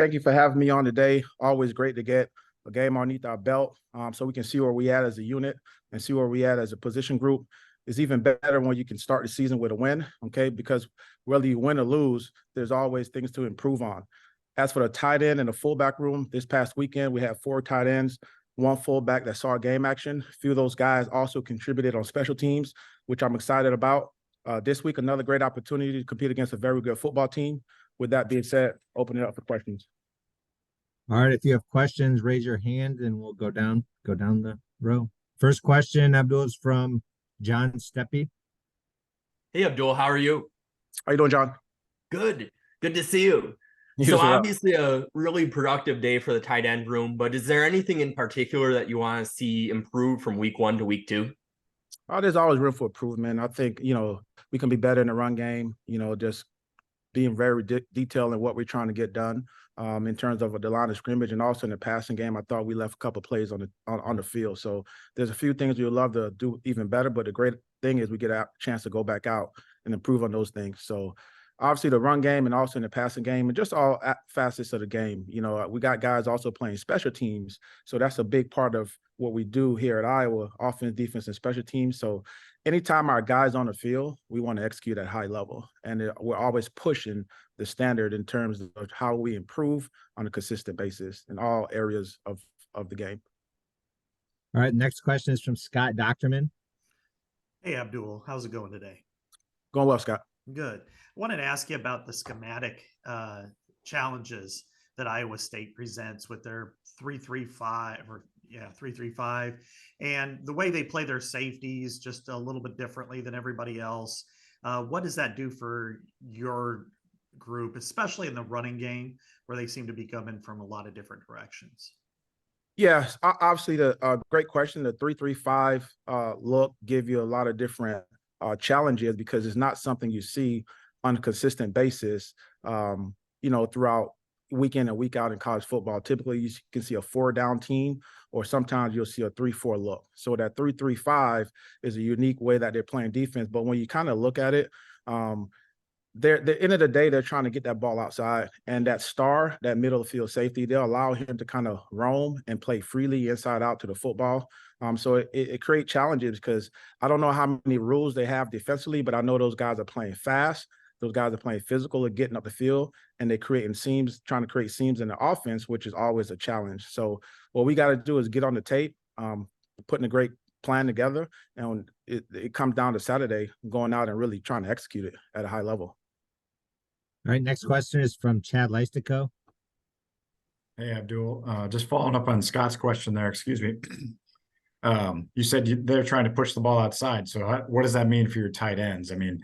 Thank you for having me on today. Always great to get a game underneath our belt, so we can see where we at as a unit and see where we at as a position group. It's even better when you can start the season with a win, okay? Because whether you win or lose, there's always things to improve on. As for the tight end and the fullback room, this past weekend we had 4 tight ends, 1 fullback that saw game action. A few of those guys also contributed on special teams, which I'm excited about. This week, another great opportunity to compete against a very good football team. With that being said, open it up for questions. All right, if you have questions, raise your hand and we'll go down the row. First question, Abdul, is from John Steppe. Hey, Abdul, how are you? How you doing, John? Good. Good to see you. You So as well. obviously a really productive day for the tight end room, but is there anything in particular that you want to see improve from week 1 to week 2? There's always room for improvement. I think, we can be better in the run game, just being very detailed in what we're trying to get done in terms of the line of scrimmage, and also in the passing game. I thought we left a couple of plays on the field. So there's a few things we would love to do even better, but the great thing is we get a chance to go back out and improve on those things. So obviously the run game and also in the passing game and just all facets of the game. We got guys also playing special teams. So that's a big part of what we do here at Iowa, offense, defense, and special teams. So anytime our guys on the field, we want to execute at high level. And we're always pushing the standard in terms of how we improve on a consistent basis in all areas of the game. All right, next question is from Scott Docterman. Hey, Abdul, how's it going today? Going well, Scott. Good. I wanted to ask you about the schematic challenges that Iowa State presents with their 3-3-5 and the way they play their safeties just a little bit differently than everybody else. What does that do for your group, especially in the running game, where they seem to be coming from a lot of different directions? Yeah, obviously the great question. The 3-3-5 look give you a lot of different challenges because it's not something you see on a consistent basis, throughout week in and week out in college football. Typically, you can see a 4-down team, or sometimes you'll see a 3-4 look. So that 3-3-5 is a unique way that they're playing defense. But when you kind of look at it, at the end of the day, they're trying to get that ball outside, and that star, that middle of the field safety, they'll allow him to kind of roam and play freely inside out to the football. So it creates challenges because I don't know how many rules they have defensively, but I know those guys are playing fast. Those guys are playing physical and getting up the field, and they're trying to create seams in the offense, which is always a challenge. So what we got to do is get on the tape, putting a great plan together, and it comes down to Saturday, going out and really trying to execute it at a high level. All right, next question is from Chad Leistico. Hey, Abdul, just following up on Scott's question there, excuse me. You said they're trying to push the ball outside. So what does that mean for your tight ends? I mean,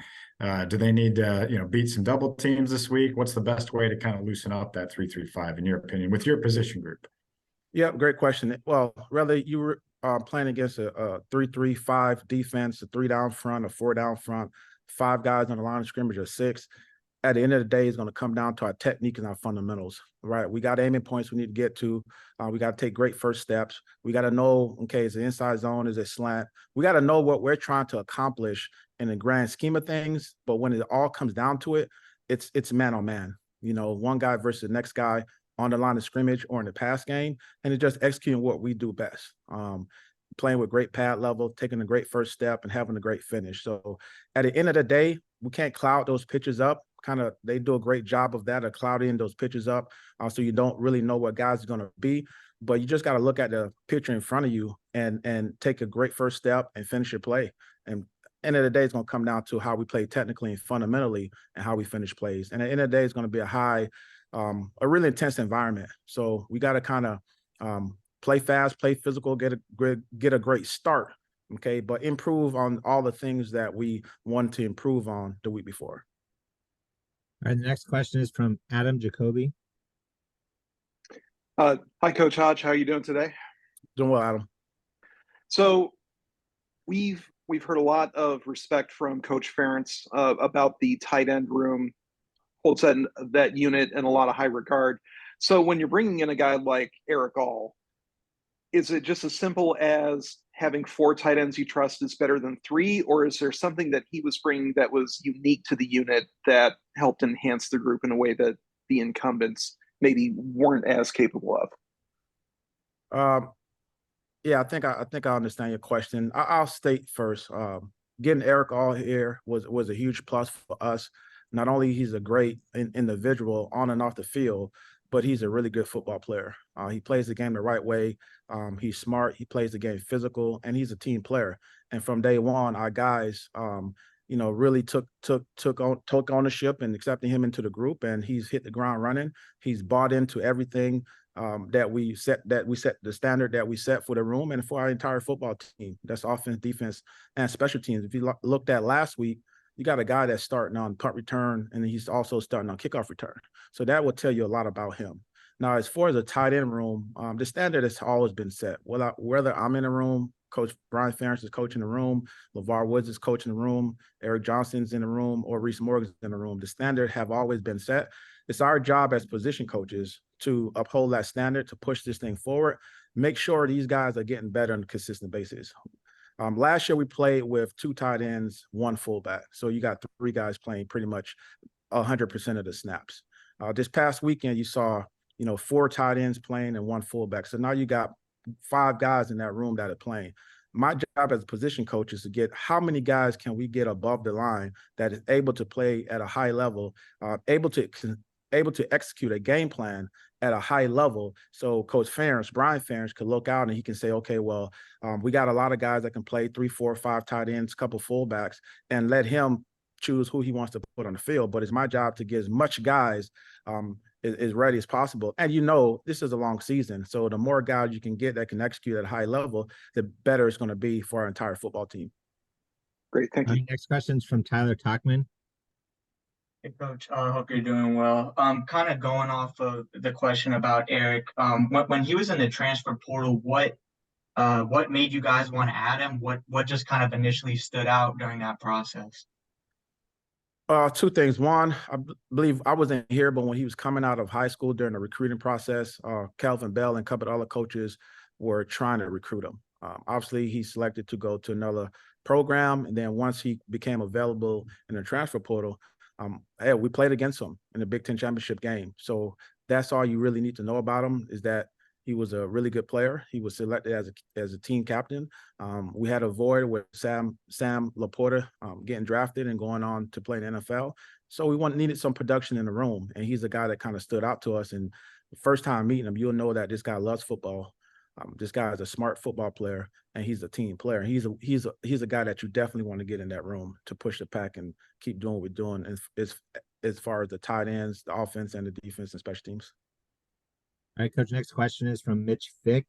do they need to, beat some double teams this week? What's the best way to kind of loosen up that 3-3-5 in your opinion with your position group? Yeah, great question. Well, whether you were playing against a 3-3-5 defense, a 3 down front, a 4 down front, 5 guys on the line of scrimmage, or 6, at the end of the day, it's going to come down to our technique and our fundamentals, right? We got aiming points we need to get to. We got to take great first steps. We got to know, okay, is it inside zone? Is it slant? We got to know what we're trying to accomplish in the grand scheme of things. But when it all comes down to it, it's man on man, one guy versus the next guy on the line of scrimmage or in the pass game. And it's just executing what we do best. Playing with great pad level, taking a great first step, and having a great finish. So at the end of the day, we can't cloud those pitches up. They do a great job of that, of clouding those pitches up, so you don't really know what guys are going to be. But you just got to look at the picture in front of you and take a great first step and finish your play. And end of the day, it's going to come down to how we play technically and fundamentally, and how we finish plays. And at the end of the day, it's going to be a really intense environment. So we got to kind of play fast, play physical, get a great start, okay, but improve on all the things that we wanted to improve on the week before. All right, the next question is from Adam Jacoby. Hi, Coach Hodge. How are you doing today? Doing well, Adam. So we've heard a lot of respect from Coach Ferentz about the tight end room, holds that unit in a lot of high regard. So when you're bringing in a guy like Erick All, is it just as simple as having 4 tight ends you trust is better than 3, or is there something that he was bringing that was unique to the unit that helped enhance the group in a way that the incumbents maybe weren't as capable of? Yeah, I think I understand your question. I'll state first. Getting Erick All here was a huge plus for us. Not only he's a great individual on and off the field, but he's a really good football player. He plays the game the right way. He's smart. He plays the game physical, and he's a team player. And from day one, our guys, really took ownership and accepting him into the group, and he's hit the ground running. He's bought into everything that we set the standard that we set for the room and for our entire football team. That's offense, defense, and special teams. If you looked at last week, you got a guy that's starting on punt return, and he's also starting on kickoff return. So that will tell you a lot about him. Now, as far as the tight end room, the standard has always been set. Whether I'm in a room, Coach Brian Ferentz is coaching the room, LeVar Woods is coaching the room, Eric Johnson's in the room, or Reese Morgan's in the room. The standard have always been set. It's our job as position coaches to uphold that standard, to push this thing forward, make sure these guys are getting better on a consistent basis. Last year we played with 2 tight ends, 1 fullback. So you got 3 guys playing pretty much 100% of the snaps. This past weekend you saw, 4 tight ends playing and 1 fullback. So now you got 5 guys in that room that are playing. My job as a position coach is to get how many guys can we get above the line that is able to play at a high level, able to execute a game plan at a high level. So Coach Ferentz, Brian Ferentz, could look out and he can say, okay, well, we got a lot of guys that can play 3, 4, 5 tight ends, a couple fullbacks, and let him choose who he wants to put on the field. But it's my job to get as much guys as ready as possible. And this is a long season. So the more guys you can get that can execute at a high level, the better it's going to be for our entire football team. Great, thank you. Next question is from Tyler Talkman. Hey, Coach, I hope you're doing well. Kind of going off of the question about Eric, when he was in the transfer portal, what made you guys want to add him? What just kind of initially stood out during that process? 2 things. One, I believe I wasn't here, but when he was coming out of high school during the recruiting process, Calvin Bell and a couple of other coaches were trying to recruit him. Obviously, he selected to go to another program, and then once he became available in the transfer portal, we played against him in the Big Ten championship game. So that's all you really need to know about him, is that he was a really good player. He was selected as a team captain. We had a void with Sam Laporta getting drafted and going on to play in the NFL. So we needed some production in the room, and he's a guy that kind of stood out to us. And the first time meeting him, you'll know that this guy loves football. This guy is a smart football player, and he's a team player. He's a guy that you definitely want to get in that room to push the pack and keep doing what we're doing as far as the tight ends, the offense, and the defense and special teams. All right, Coach, next question is from Mitch Fick.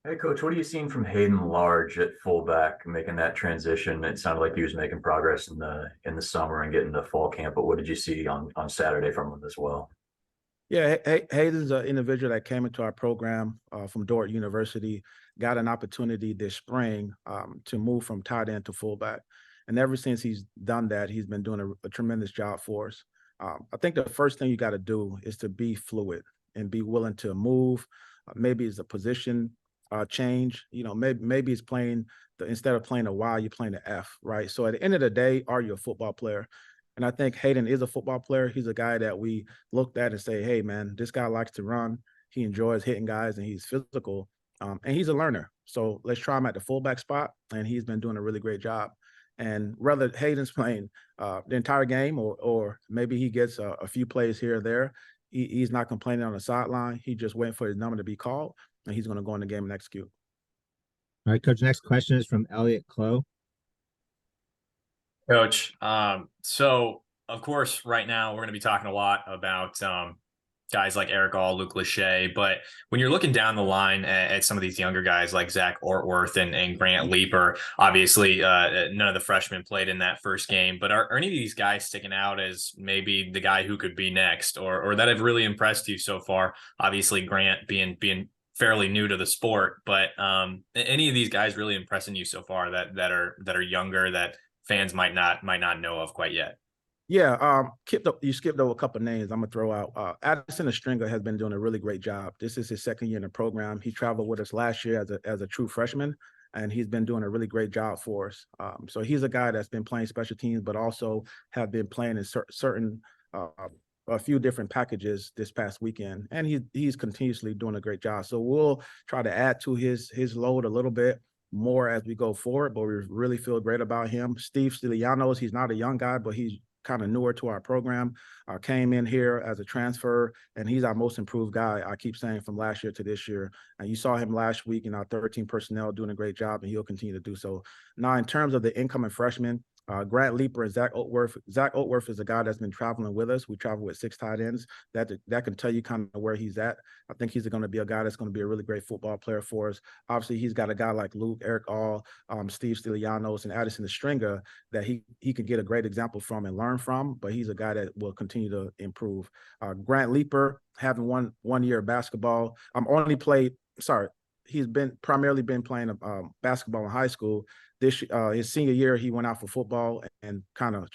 Hey, Coach, what are you seeing from Hayden Large at fullback, making that transition? It sounded like he was making progress in the summer and getting to fall camp, but what did you see on Saturday from him as well? Yeah, Hayden's an individual that came into our program from Dordt University, got an opportunity this spring to move from tight end to fullback. And ever since he's done that, he's been doing a tremendous job for us. I think the first thing you got to do is to be fluid and be willing to move. Maybe it's a position change. Maybe it's playing instead of playing a Y, you're playing an F, right? So at the end of the day, are you a football player? And I think Hayden is a football player. He's a guy that we looked at and say, hey, man, this guy likes to run. He enjoys hitting guys, and he's physical, and he's a learner. So let's try him at the fullback spot, and he's been doing a really great job. And whether Hayden's playing the entire game or maybe he gets a few plays here or there, he's not complaining on the sideline. He's just waiting for his number to be called, and he's going to go in the game and execute. All right, Coach, next question is from Elliot Clough. Coach, so of course, right now we're going to be talking a lot about guys like Erick All, Luke Lachey, but when you're looking down the line at some of these younger guys like Zach Ortworth and Grant Leaper, obviously none of the freshmen played in that first game, but are any of these guys sticking out as maybe the guy who could be next, or that have really impressed you so far? Obviously, Grant being fairly new to the sport, but any of these guys really impressing you so far that are younger that fans might not know of quite yet? Yeah, you skipped over a couple of names I'm going to throw out. Addison Stringer has been doing a really great job. This is his second year in the program. He traveled with us last year as a true freshman, and he's been doing a really great job for us. So he's a guy that's been playing special teams, but also have been playing in certain a few different packages this past weekend, and he's continuously doing a great job. So we'll try to add to his load a little bit more as we go forward, but we really feel great about him. Steve Stilianos, he's not a young guy, but he's kind of newer to our program, came in here as a transfer, and he's our most improved guy, I keep saying, from last year to this year. And you saw him last week in our 13 personnel doing a great job, and he'll continue to do so. Now, in terms of the incoming freshmen, Grant Leaper and Zach Oatworth. Zach Oatworth is a guy that's been traveling with us. We travel with 6 tight ends. That can tell you kind of where he's at. I think he's going to be a guy that's going to be a really great football player for us. Obviously, he's got a guy like Luke, Erick All, Steve Stilianos, and Addison Stringer that he could get a great example from and learn from, but he's a guy that will continue to improve. Grant Leaper, having one year of basketball, he's primarily been playing basketball in high school. His senior year, he went out for football and kind of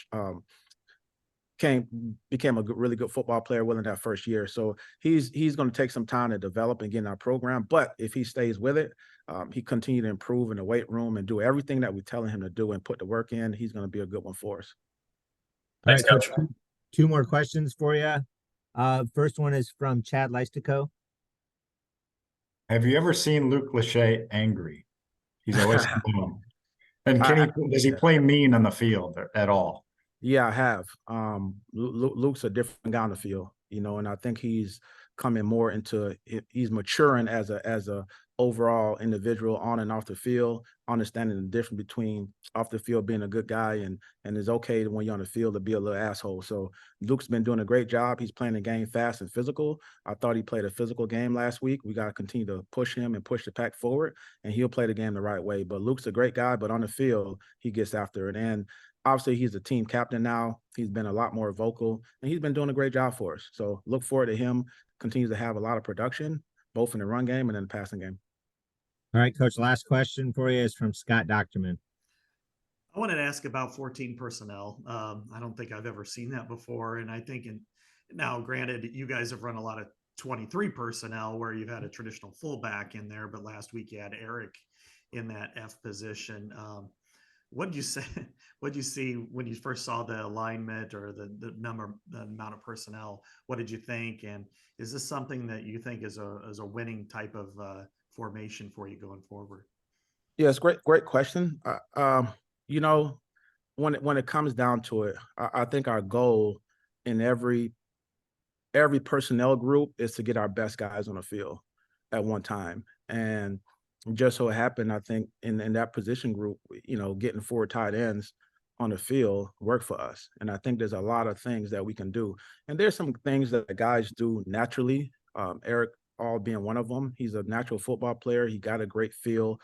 became a really good football player within that first year. So he's going to take some time to develop and get in our program. But if he stays with it, he continue to improve in the weight room and do everything that we're telling him to do and put the work in. He's going to be a good one for us. Thanks, All right, Coach. 2 more questions for you. First one is from Chad Leistico. Have you ever seen Luke Lachey angry? He's always calm. And does he play mean on the field at all? Yeah, I have. Luke's a different guy on the field, and I think he's coming more he's maturing as a overall individual on and off the field, understanding the difference between off the field being a good guy and it's okay when you're on the field to be a little asshole. So Luke's been doing a great job. He's playing the game fast and physical. I thought he played a physical game last week. We got to continue to push him and push the pack forward, and he'll play the game the right way. But Luke's a great guy, but on the field, he gets after it. And obviously, he's the team captain now. He's been a lot more vocal, and he's been doing a great job for us. So look forward to him continues to have a lot of production, both in the run game and in the passing game. All right, Coach, last question for you is from Scott Docterman. I wanted to ask about 14 personnel. I don't think I've ever seen that before. And I think now, granted, you guys have run a lot of 23 personnel where you've had a traditional fullback in there, but last week you had Erick in that F position. What did you say? What did you see when you first saw the alignment or the amount of personnel? What did you think? And is this something that you think is a winning type of formation for you going forward? Yes, great question. When it comes down to it, I think our goal in every personnel group is to get our best guys on the field at one time. And just so it happened, I think in that position group, getting 4 tight ends on the field work for us. And I think there's a lot of things that we can do. And there's some things that the guys do naturally. Erick All being one of them. He's a natural football player. He got a great feel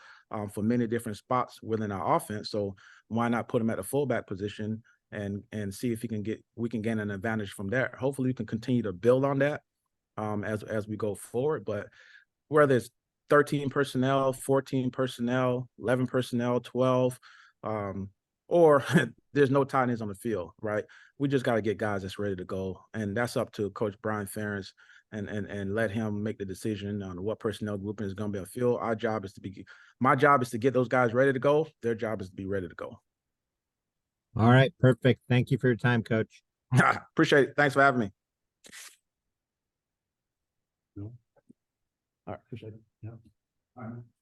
for many different spots within our offense. So why not put him at the fullback position and see if we can gain an advantage from there. Hopefully we can continue to build on that as we go forward. But whether it's 13 personnel, 14 personnel, 11 personnel, 12, or there's no tight ends on the field, right? We just got to get guys that's ready to go. And that's up to Coach Brian Ferentz and let him make the decision on what personnel grouping is going to be on the field. My job is to get those guys ready to go. Their job is to be ready to go. All right, perfect. Thank you for your time, Coach. Appreciate it. Thanks for having me. All right, appreciate it. Yeah. All right.